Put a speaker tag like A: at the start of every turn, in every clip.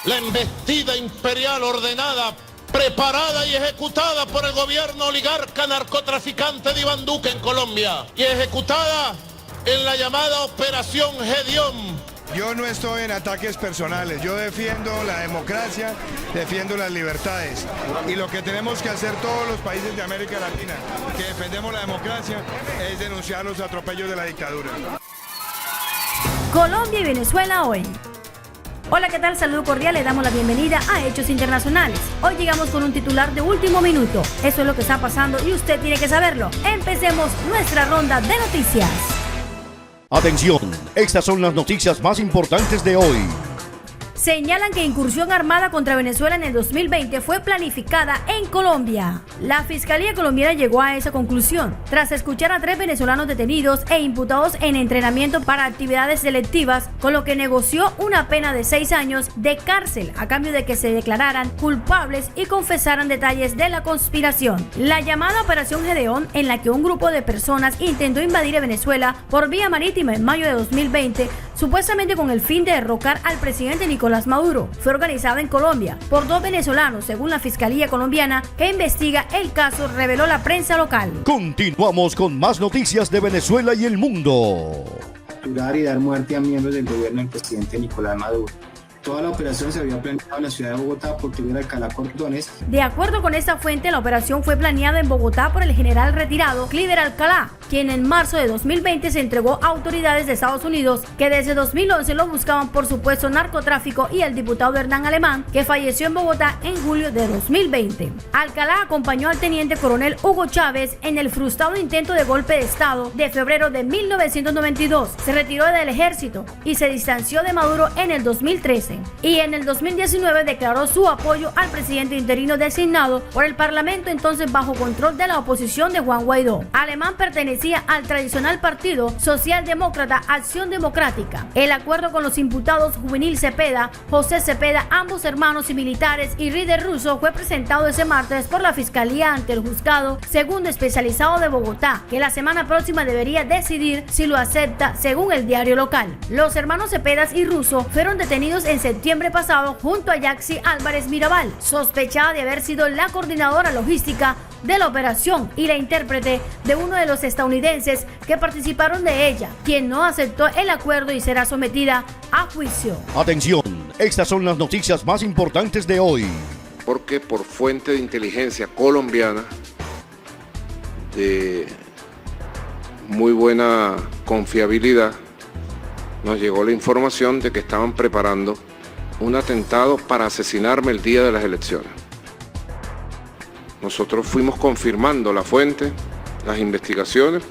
A: la embestida imperial ordenada, preparada y ejecutada por el gobierno oligarca narcotraficante de Iván Duque en Colombia y ejecutada en la llamada Operación Gedeón.
B: Yo no estoy en ataques personales, yo defiendo la democracia, defiendo las libertades. Y lo que tenemos que hacer todos los países de América Latina, que defendemos la democracia, es denunciar los atropellos de la dictadura.
C: Colombia y Venezuela hoy. Hola, ¿qué tal? Saludo cordial, le damos la bienvenida a Hechos Internacionales. Hoy llegamos con un titular de último minuto. Eso es lo que está pasando y usted tiene que saberlo. Empecemos nuestra ronda de noticias.
D: Atención, estas son las noticias más importantes de hoy.
C: Señalan que incursión armada contra Venezuela en el 2020 fue planificada en Colombia. La Fiscalía colombiana llegó a esa conclusión tras escuchar a 3 venezolanos detenidos e imputados en entrenamiento para actividades delictivas, con lo que negoció una pena de 6 años de cárcel a cambio de que se declararan culpables y confesaran detalles de la conspiración. La llamada Operación Gedeón, en la que un grupo de personas intentó invadir a Venezuela por vía marítima en mayo de 2020, supuestamente con el fin de derrocar al presidente Nicolás Maduro, fue organizada en Colombia por 2 venezolanos, según la Fiscalía colombiana que investiga el caso, reveló la prensa local.
D: Continuamos con más noticias de Venezuela y el mundo.
E: Capturar y dar muerte a miembros del gobierno del presidente Nicolás Maduro. Toda la operación se había planeado en la ciudad de Bogotá por Tulio Alcalá Cordones.
C: De acuerdo con esta fuente, la operación fue planeada en Bogotá por el general retirado Cliver Alcalá, quien en marzo de 2020 se entregó a autoridades de Estados Unidos que desde 2011 lo buscaban por supuesto narcotráfico, y el diputado Hernán Alemán, que falleció en Bogotá en julio de 2020. Alcalá acompañó al teniente coronel Hugo Chávez en el frustrado intento de golpe de Estado de febrero de 1992. Se retiró del ejército y se distanció de Maduro en el 2013. Y en el 2019 declaró su apoyo al presidente interino designado por el Parlamento, entonces bajo control de la oposición de Juan Guaidó. Alemán pertenecía al tradicional partido Socialdemócrata Acción Democrática. El acuerdo con los imputados Juvenil Cepeda, José Cepeda, ambos hermanos y militares, y Rider Russo fue presentado ese martes por la Fiscalía ante el Juzgado Segundo Especializado de Bogotá, que la semana próxima debería decidir si lo acepta, según el diario local. Los hermanos Cepedas y Russo fueron detenidos en septiembre pasado junto a Yaxi Álvarez Mirabal, sospechada de haber sido la coordinadora logística de la operación y la intérprete de uno de los estadounidenses que participaron de ella, quien no aceptó el acuerdo y será sometida a juicio.
D: Atención, estas son las noticias más importantes de hoy.
F: Porque por fuente de inteligencia colombiana de muy buena confiabilidad nos llegó la información de que estaban preparando un atentado para asesinarme el día de las elecciones. Nosotros fuimos confirmando la fuente, las investigaciones,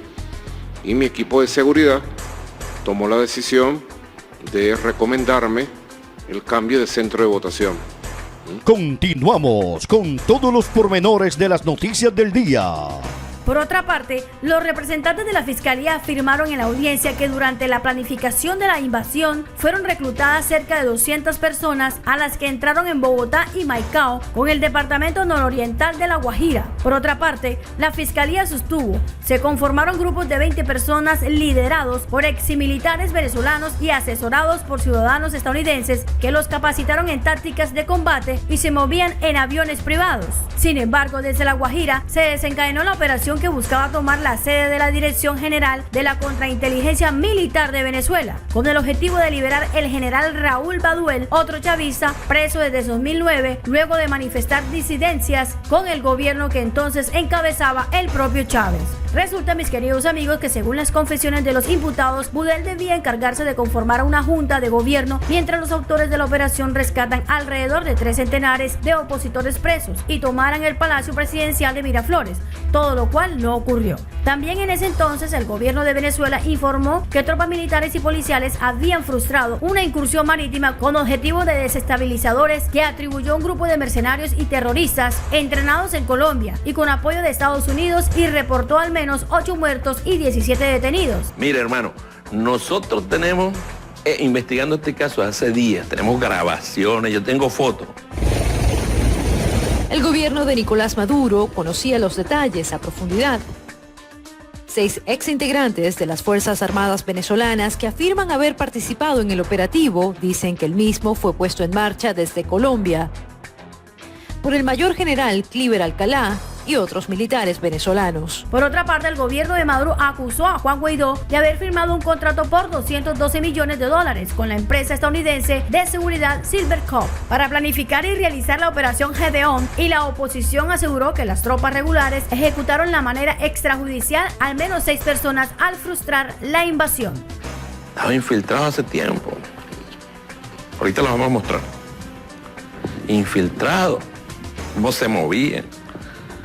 F: y mi equipo de seguridad tomó la decisión de recomendarme el cambio de centro de votación.
D: Continuamos con todos los pormenores de las noticias del día.
C: Por otra parte, los representantes de la Fiscalía afirmaron en la audiencia que durante la planificación de la invasión fueron reclutadas cerca de 200 personas, a las que entraron en Bogotá y Maicao, con el departamento nororiental de La Guajira. Por otra parte, la Fiscalía sostuvo se conformaron grupos de 20 personas liderados por exmilitares venezolanos y asesorados por ciudadanos estadounidenses que los capacitaron en tácticas de combate y se movían en aviones privados. Sin embargo, desde La Guajira se desencadenó la operación que buscaba tomar la sede de la Dirección General de la Contrainteligencia Militar de Venezuela, con el objetivo de liberar el general Raúl Baduel, otro chavista preso desde 2009, luego de manifestar disidencias con el gobierno que entonces encabezaba el propio Chávez. Resulta, mis queridos amigos, que según las confesiones de los imputados, Baduel debía encargarse de conformar una junta de gobierno, mientras los autores de la operación rescatan alrededor de 3 centenares de opositores presos y tomaran el Palacio Presidencial de Miraflores, todo lo cual no ocurrió. También en ese entonces el gobierno de Venezuela informó que tropas militares y policiales habían frustrado una incursión marítima con objetivo de desestabilizadores que atribuyó un grupo de mercenarios y terroristas entrenados en Colombia y con apoyo de Estados Unidos, y reportó al menos 8 muertos y 17 detenidos.
G: Mire, hermano, nosotros tenemos investigando este caso hace días, tenemos grabaciones, yo tengo fotos.
H: El gobierno de Nicolás Maduro conocía los detalles a profundidad. 6 exintegrantes de las Fuerzas Armadas venezolanas que afirman haber participado en el operativo dicen que el mismo fue puesto en marcha desde Colombia por el mayor general Cliver Alcalá y otros militares venezolanos.
C: Por otra parte, el gobierno de Maduro acusó a Juan Guaidó de haber firmado un contrato por $212 millones con la empresa estadounidense de seguridad Silvercorp para planificar y realizar la operación Gedeón, y la oposición aseguró que las tropas regulares ejecutaron de manera extrajudicial al menos 6 personas al frustrar la invasión.
G: Estaba infiltrado hace tiempo. Ahorita lo vamos a mostrar. Infiltrado. Cómo se movía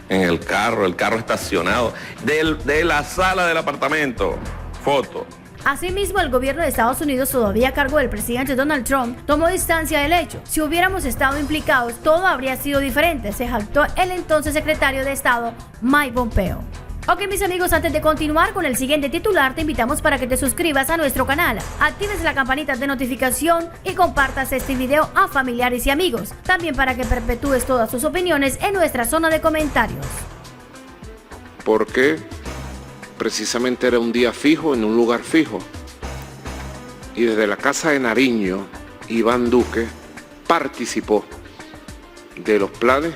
G: en el carro estacionado, de la sala del apartamento. Foto.
C: Asimismo, el gobierno de Estados Unidos, todavía a cargo del presidente Donald Trump, tomó distancia del hecho. Si hubiéramos estado implicados, todo habría sido diferente, se jactó el entonces secretario de Estado, Mike Pompeo. Ok, mis amigos, antes de continuar con el siguiente titular, te invitamos para que te suscribas a nuestro canal, actives la campanita de notificación y compartas este video a familiares y amigos. También para que perpetúes todas tus opiniones en nuestra zona de comentarios.
F: Porque precisamente era un día fijo, en un lugar fijo. Y desde la Casa de Nariño, Iván Duque participó de los planes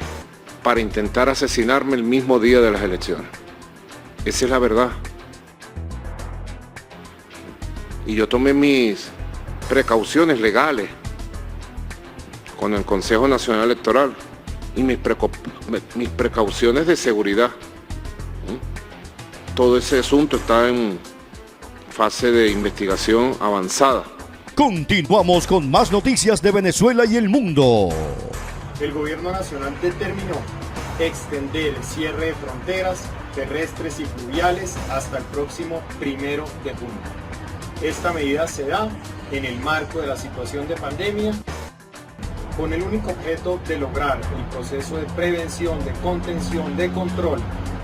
F: para intentar asesinarme el mismo día de las elecciones. Esa es la verdad. Y yo tomé mis precauciones legales con el Consejo Nacional Electoral y mis precauciones de seguridad. Todo ese asunto está en fase de investigación avanzada.
D: Continuamos con más noticias de Venezuela y el mundo.
I: El gobierno nacional determinó extender el cierre de fronteras terrestres y fluviales hasta el próximo 1 de junio. Esta medida se da en el marco de la situación de pandemia, con el único objeto de lograr el proceso de prevención, de contención, de control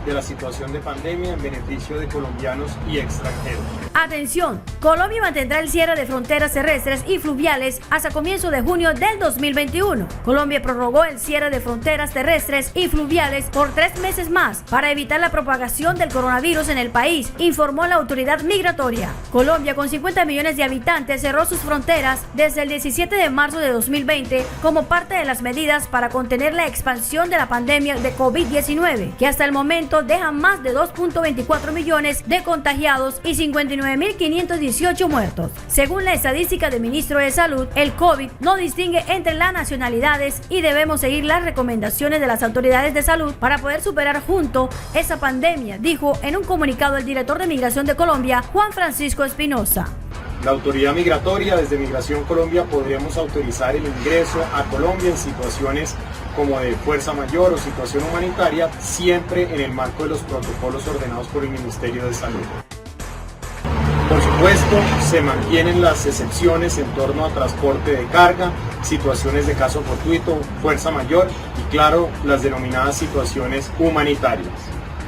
I: de la situación de pandemia en beneficio de colombianos y extranjeros.
C: Atención, Colombia mantendrá el cierre de fronteras terrestres y fluviales hasta comienzo de junio del 2021. Colombia prorrogó el cierre de fronteras terrestres y fluviales por 3 meses más para evitar la propagación del coronavirus en el país, informó la autoridad migratoria. Colombia, con 50 millones de habitantes, cerró sus fronteras desde el 17 de marzo de 2020 como parte de las medidas para contener la expansión de la pandemia de COVID-19, que hasta el momento deja más de 2.24 millones de contagiados y 59.518 muertos. Según la estadística del ministro de Salud, el COVID no distingue entre las nacionalidades y debemos seguir las recomendaciones de las autoridades de salud para poder superar juntos esa pandemia, dijo en un comunicado el director de Migración de Colombia, Juan Francisco Espinosa.
I: La autoridad migratoria, desde Migración Colombia, podríamos autorizar el ingreso a Colombia en situaciones como de fuerza mayor o situación humanitaria, siempre en el marco de los protocolos ordenados por el Ministerio de Salud. Por supuesto, se mantienen las excepciones en torno a transporte de carga, situaciones de caso fortuito, fuerza mayor y, claro, las denominadas situaciones humanitarias.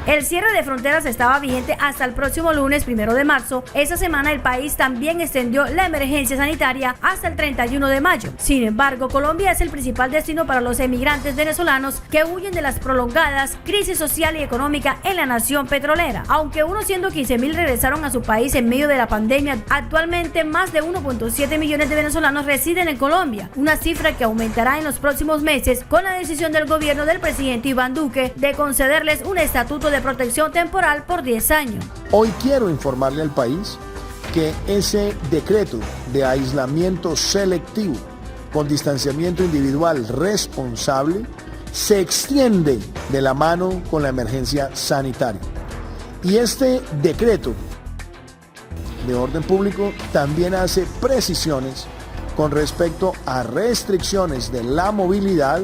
C: El cierre de fronteras estaba vigente hasta el próximo lunes 1 de marzo. Esa semana el país también extendió la emergencia sanitaria hasta el 31 de mayo. Sin embargo, Colombia es el principal destino para los emigrantes venezolanos que huyen de las prolongadas crisis social y económica en la nación petrolera. Aunque unos 115.000 regresaron a su país en medio de la pandemia, actualmente más de 1.7 millones de venezolanos residen en Colombia, una cifra que aumentará en los próximos meses con la decisión del gobierno del presidente Iván Duque de concederles un estatuto de protección temporal por 10 años.
J: Hoy quiero informarle al país que ese decreto de aislamiento selectivo con distanciamiento individual responsable se extiende de la mano con la emergencia sanitaria. Y este decreto de orden público también hace precisiones con respecto a restricciones de la movilidad,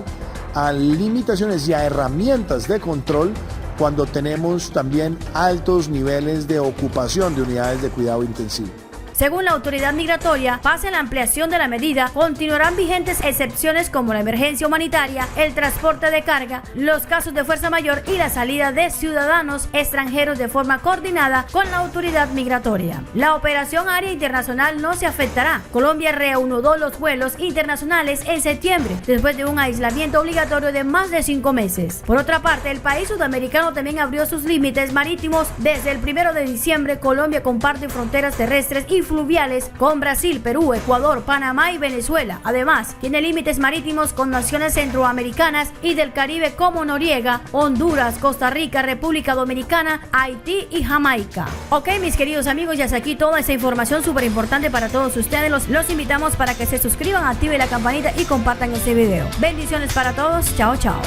J: a limitaciones y a herramientas de control cuando tenemos también altos niveles de ocupación de unidades de cuidado intensivo.
C: Según la autoridad migratoria, pase la ampliación de la medida, continuarán vigentes excepciones como la emergencia humanitaria, el transporte de carga, los casos de fuerza mayor y la salida de ciudadanos extranjeros de forma coordinada con la autoridad migratoria. La operación Área Internacional no se afectará. Colombia reanudó los vuelos internacionales en septiembre, después de un aislamiento obligatorio de más de 5 meses. Por otra parte, el país sudamericano también abrió sus límites marítimos. Desde el 1 de diciembre, Colombia comparte fronteras terrestres y fluviales con Brasil, Perú, Ecuador, Panamá y Venezuela. Además, tiene límites marítimos con naciones centroamericanas y del Caribe como Noriega, Honduras, Costa Rica, República Dominicana, Haití y Jamaica. Ok, mis queridos amigos, ya hasta aquí toda esa información súper importante para todos ustedes. Los invitamos para que se suscriban, activen la campanita y compartan este video. Bendiciones para todos. Chao, chao.